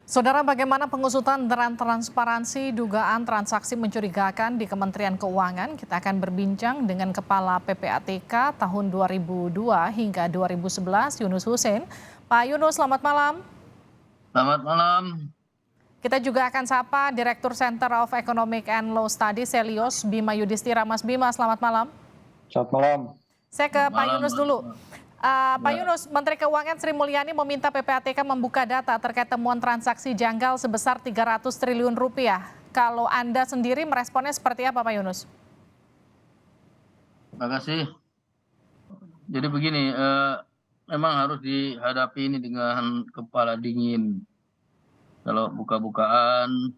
Saudara, bagaimana pengusutan dan transparansi dugaan transaksi mencurigakan di Kementerian Keuangan? Kita akan berbincang dengan Kepala PPATK tahun 2002 hingga 2011, Yunus Hussein. Pak Yunus, selamat malam. Selamat malam. Kita juga akan sapa Direktur Center of Economic and Law Studies, Selyos Bima Yudhistira. Mas Bima, selamat malam. Selamat malam. Saya ke Pak Yunus dulu. Pak Ya. Yunus, Menteri Keuangan Sri Mulyani meminta PPATK membuka data terkait temuan transaksi janggal sebesar 300 triliun rupiah. Kalau Anda sendiri meresponnya seperti apa, Pak Yunus? Terima kasih. Jadi begini, memang harus dihadapi ini dengan kepala dingin. Kalau buka-bukaan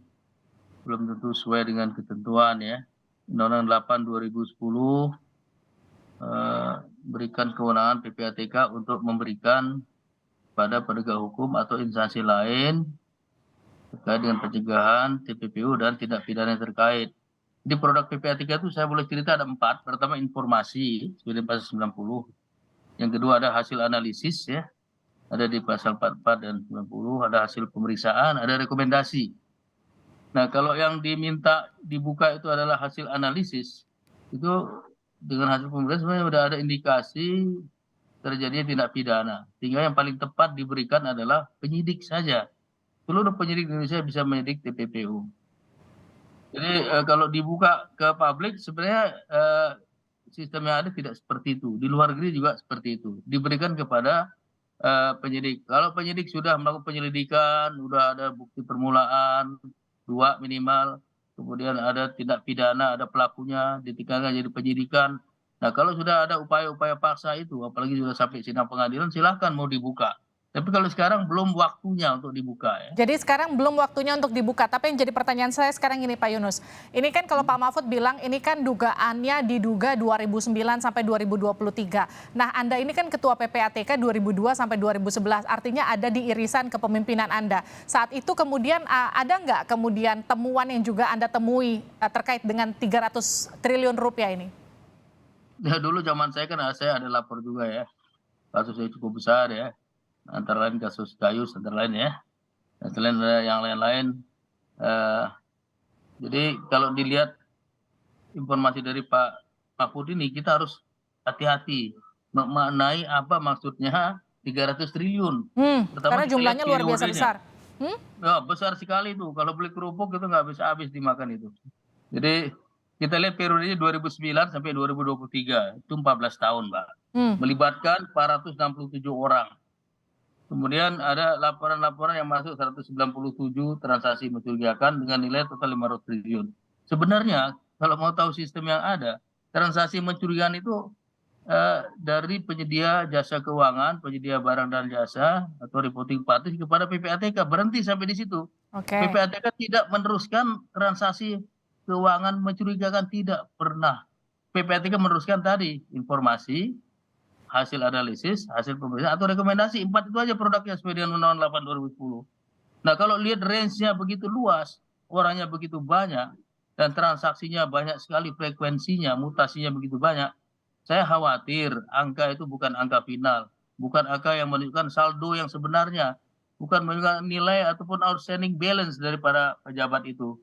belum tentu sesuai dengan ketentuan ya. Undang-Undang 8 2010 berikan kewenangan PPATK untuk memberikan pada penegak hukum atau instansi lain terkait dengan pencegahan, TPPU, dan tindak pidana terkait. Di produk PPATK itu saya boleh cerita ada 4. Pertama, informasi seperti pasal 90. Yang kedua ada hasil analisis ya, ada di pasal 44 dan 90, ada hasil pemeriksaan, ada rekomendasi. Nah, kalau yang diminta dibuka itu adalah hasil analisis, itu dengan hasil pemeriksaan sebenarnya sudah ada indikasi terjadinya tindak pidana. Sehingga yang paling tepat diberikan adalah penyidik saja. Seluruh penyidik di Indonesia bisa menyidik TPPU. Jadi kalau dibuka ke publik sebenarnya sistem yang ada tidak seperti itu. Di luar negeri juga seperti itu. Diberikan kepada penyidik. Kalau penyidik sudah melakukan penyelidikan, sudah ada bukti permulaan, 2 minimal, kemudian ada tindak pidana, ada pelakunya, ditingkatkan jadi penyidikan. Nah, kalau sudah ada upaya-upaya paksa itu, apalagi sudah sampai sidang pengadilan, silahkan mau dibuka. Tapi kalau sekarang belum waktunya untuk dibuka ya. Jadi sekarang belum waktunya untuk dibuka. Tapi yang jadi pertanyaan saya sekarang ini, Pak Yunus. Ini kan kalau Pak Mahfud bilang ini kan dugaannya diduga 2009 sampai 2023. Nah, Anda ini kan Ketua PPATK 2002 sampai 2011. Artinya ada di irisan kepemimpinan Anda. Saat itu kemudian ada nggak kemudian temuan yang juga Anda temui terkait dengan 300 triliun rupiah ini? Ya dulu zaman saya kan saya ada lapor juga ya. Kasusnya cukup besar ya. Antara lain kasus Gayus, antara lain ya. Dan selain ada yang lain-lain. Jadi kalau dilihat informasi dari Pak Mahfud ini, kita harus hati-hati memaknai apa maksudnya 300 triliun. Karena jumlahnya luar biasa besar. Ya, besar sekali itu. Kalau beli kerupuk itu nggak bisa habis dimakan itu. Jadi kita lihat periodenya 2009 sampai 2023. Itu 14 tahun, Mbak. Melibatkan 467 orang. Kemudian ada laporan-laporan yang masuk 197 transaksi mencurigakan dengan nilai total 500 triliun. Sebenarnya kalau mau tahu sistem yang ada, transaksi mencurigakan itu dari penyedia jasa keuangan, penyedia barang dan jasa atau reporting parties kepada PPATK, berhenti sampai di situ. PPATK tidak meneruskan transaksi keuangan mencurigakan, tidak pernah. PPATK meneruskan tadi informasi, hasil analisis, hasil pemeriksaan, atau rekomendasi. 4 itu aja produknya sesuai dengan Undang-Undang 8 2010. Nah, kalau lihat range-nya begitu luas, orangnya begitu banyak, dan transaksinya banyak sekali, frekuensinya, mutasinya begitu banyak, saya khawatir angka itu bukan angka final, bukan angka yang menunjukkan saldo yang sebenarnya, bukan menunjukkan nilai ataupun outstanding balance daripada pejabat itu.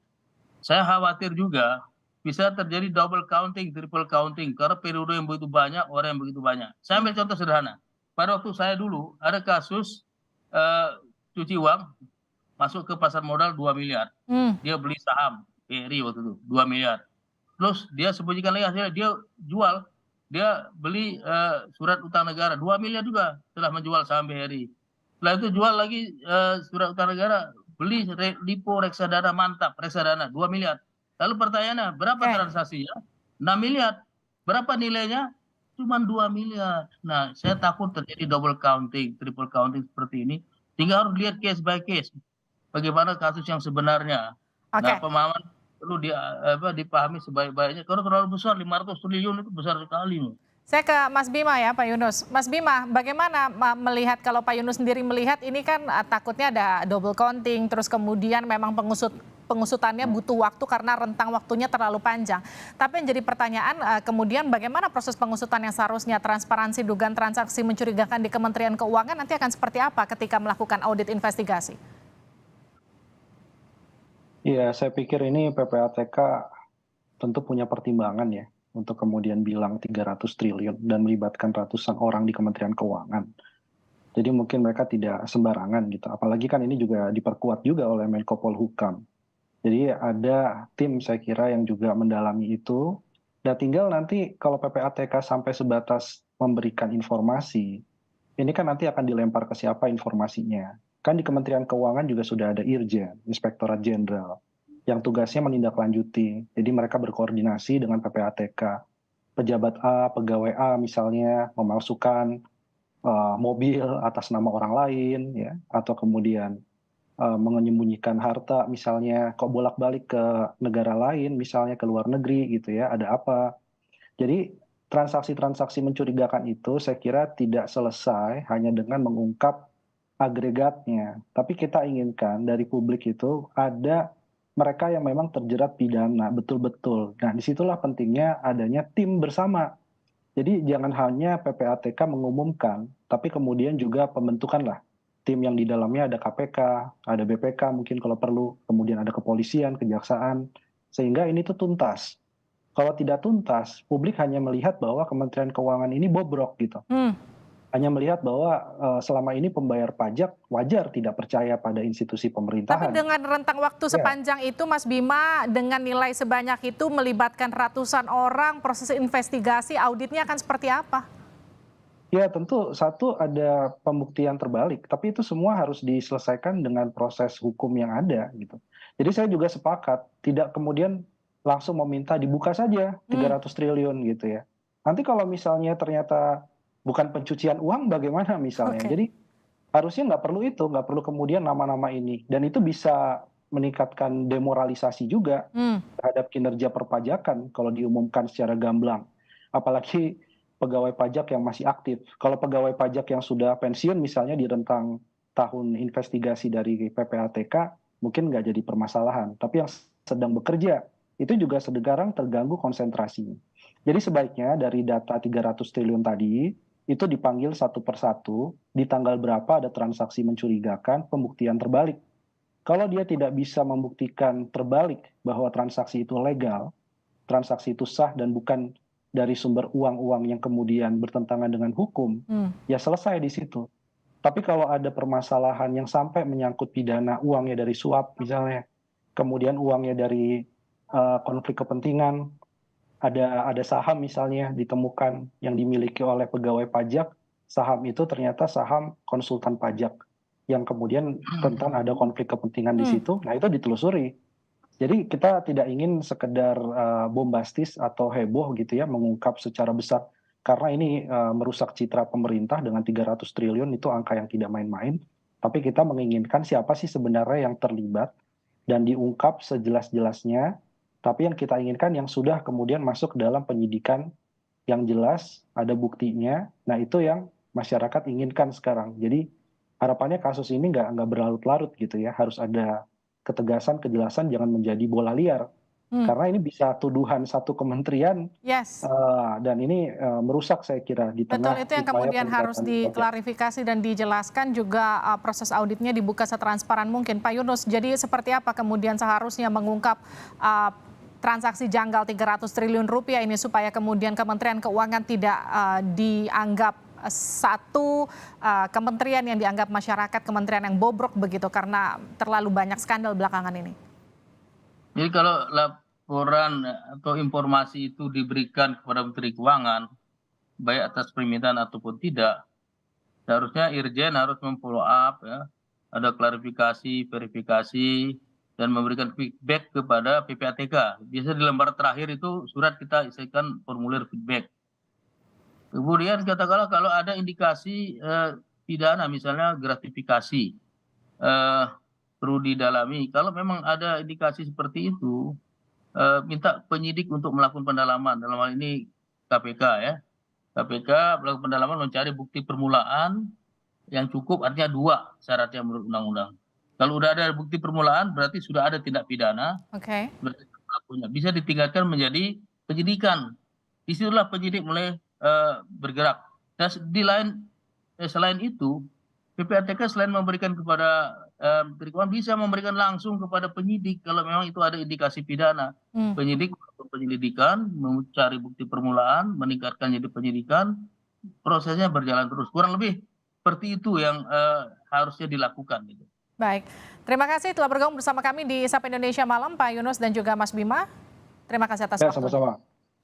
Saya khawatir juga bisa terjadi double counting, triple counting, karena periode yang begitu banyak, orang yang begitu banyak. Saya ambil contoh sederhana. Pada waktu saya dulu, ada kasus cuci uang, masuk ke pasar modal 2 miliar. Dia beli saham, BRI waktu itu, 2 miliar. Terus dia sembunyikan lagi hasilnya, dia jual, dia beli surat utang negara, 2 miliar juga setelah menjual saham BRI. Setelah itu jual lagi surat utang negara, beli Lipo Reksadana Mantap, Reksadana 2 miliar. Lalu pertanyaannya, berapa transaksinya? 6 miliar. Berapa nilainya? Cuma 2 miliar. Nah, saya takut terjadi double counting, triple counting seperti ini. Sehingga harus lihat case by case. Bagaimana kasus yang sebenarnya. Nah, pemahaman perlu dipahami sebaik-baiknya. Kalau terlalu besar, 500 triliun itu besar sekali. Saya ke Mas Bima ya, Pak Yunus. Mas Bima, bagaimana melihat, kalau Pak Yunus sendiri melihat ini kan takutnya ada double counting, terus kemudian memang pengusutannya butuh waktu karena rentang waktunya terlalu panjang. Tapi yang jadi pertanyaan kemudian bagaimana proses pengusutan yang seharusnya transparansi dugaan transaksi mencurigakan di Kementerian Keuangan nanti akan seperti apa ketika melakukan audit investigasi? Iya, saya pikir ini PPATK tentu punya pertimbangan ya untuk kemudian bilang 300 triliun dan melibatkan ratusan orang di Kementerian Keuangan. Jadi mungkin mereka tidak sembarangan gitu. Apalagi kan ini juga diperkuat juga oleh Menko Polhukam. Jadi ada tim saya kira yang juga mendalami itu. Dan tinggal nanti kalau PPATK sampai sebatas memberikan informasi, ini kan nanti akan dilempar ke siapa informasinya. Kan di Kementerian Keuangan juga sudah ada Irjen, Inspektorat Jenderal, yang tugasnya menindaklanjuti. Jadi mereka berkoordinasi dengan PPATK. Pejabat A, pegawai A misalnya memasukkan mobil atas nama orang lain, ya, atau kemudian menyembunyikan harta, misalnya kok bolak-balik ke negara lain, misalnya ke luar negeri gitu ya, ada apa. Jadi transaksi-transaksi mencurigakan itu saya kira tidak selesai hanya dengan mengungkap agregatnya. Tapi kita inginkan dari publik itu ada mereka yang memang terjerat pidana betul-betul. Nah, disitulah pentingnya adanya tim bersama. Jadi jangan hanya PPATK mengumumkan, tapi kemudian juga pembentukanlah tim yang di dalamnya ada KPK, ada BPK mungkin kalau perlu, kemudian ada kepolisian, kejaksaan, sehingga ini tuh tuntas. Kalau tidak tuntas, publik hanya melihat bahwa Kementerian Keuangan ini bobrok gitu. Hanya melihat bahwa selama ini pembayar pajak wajar tidak percaya pada institusi Tapi pemerintahan. dengan rentang waktu Ya. sepanjang itu Mas Bima, dengan nilai sebanyak itu melibatkan ratusan orang, proses investigasi, auditnya akan seperti apa? Ya tentu satu ada pembuktian terbalik, tapi itu semua harus diselesaikan dengan proses hukum yang ada gitu. Jadi saya juga sepakat, tidak kemudian langsung meminta dibuka saja 300 triliun gitu ya. Nanti kalau misalnya ternyata bukan pencucian uang bagaimana misalnya. Oke. Jadi harusnya nggak perlu itu, nggak perlu kemudian nama-nama ini. Dan itu bisa meningkatkan demoralisasi juga terhadap kinerja perpajakan kalau diumumkan secara gamblang. Apalagi pegawai pajak yang masih aktif. Kalau pegawai pajak yang sudah pensiun misalnya di rentang tahun investigasi dari PPATK, mungkin nggak jadi permasalahan. Tapi yang sedang bekerja, itu juga sekarang terganggu konsentrasinya. Jadi sebaiknya dari data 300 triliun tadi, itu dipanggil satu persatu, di tanggal berapa ada transaksi mencurigakan, pembuktian terbalik. Kalau dia tidak bisa membuktikan terbalik bahwa transaksi itu legal, transaksi itu sah dan bukan dari sumber uang-uang yang kemudian bertentangan dengan hukum, ya selesai di situ. Tapi kalau ada permasalahan yang sampai menyangkut pidana, uangnya dari suap misalnya, kemudian uangnya dari konflik kepentingan, ada saham misalnya ditemukan yang dimiliki oleh pegawai pajak, saham itu ternyata saham konsultan pajak yang kemudian rentan ada konflik kepentingan di situ, nah itu ditelusuri. Jadi kita tidak ingin sekedar bombastis atau heboh gitu ya mengungkap secara besar karena ini merusak citra pemerintah dengan 300 triliun itu angka yang tidak main-main. Tapi kita menginginkan siapa sih sebenarnya yang terlibat dan diungkap sejelas-jelasnya. Tapi yang kita inginkan yang sudah kemudian masuk dalam penyidikan yang jelas, ada buktinya. Nah itu yang masyarakat inginkan sekarang. Jadi harapannya kasus ini nggak berlarut-larut gitu ya. Harus ada ketegasan, kejelasan, jangan menjadi bola liar. Karena ini bisa tuduhan satu kementerian dan ini merusak saya kira di tengah. Betul, itu yang kemudian harus diklarifikasi dan dijelaskan juga proses auditnya dibuka setransparan mungkin. Pak Yunus, jadi seperti apa kemudian seharusnya mengungkap transaksi janggal 300 triliun rupiah ini supaya kemudian Kementerian Keuangan tidak dianggap satu kementerian yang dianggap masyarakat kementerian yang bobrok begitu karena terlalu banyak skandal belakangan ini. Jadi kalau laporan atau informasi itu diberikan kepada Menteri Keuangan, baik atas permintaan ataupun tidak, seharusnya Irjen harus memfollow up, ya, ada klarifikasi, verifikasi, dan memberikan feedback kepada PPATK. Biasa di lembar terakhir itu surat kita isikan formulir feedback. Kemudian katakanlah kalau ada indikasi pidana, misalnya gratifikasi, perlu didalami. Kalau memang ada indikasi seperti itu, minta penyidik untuk melakukan pendalaman. Dalam hal ini KPK ya. KPK melakukan pendalaman mencari bukti permulaan yang cukup, artinya 2 syaratnya menurut undang-undang. Kalau udah ada bukti permulaan berarti sudah ada tindak pidana. Oke. Pelakunya bisa ditingkatkan menjadi penyidikan. Disitulah penyidik mulai bergerak. Dan selain itu, PPATK selain memberikan kepada Menteri Keuangan bisa memberikan langsung kepada penyidik kalau memang itu ada indikasi pidana. Penyidik melakukan penyelidikan, mencari bukti permulaan, meningkatkan jadi penyidikan, prosesnya berjalan terus. Kurang lebih seperti itu yang harusnya dilakukan. Gitu. Baik, terima kasih telah bergabung bersama kami di Sapa Indonesia Malam, Pak Yunus dan juga Mas Bima. Terima kasih atas waktu. Sama-sama.